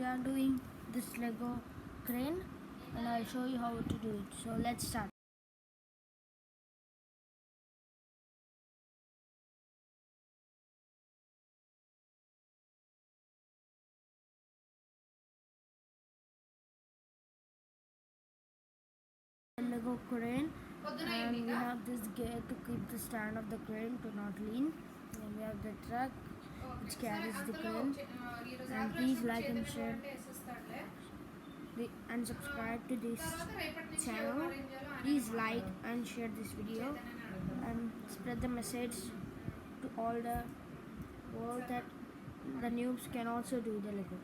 are doing this Lego crane and I'll show you how to do it. So let's start. The Lego crane, and we have this gear to keep the stand of the crane to not lean. Then we have the truck which carries the crane. And please like and share and subscribe to this channel. Please like and share this video and spread the message to all the world that the noobs can also do the Lego.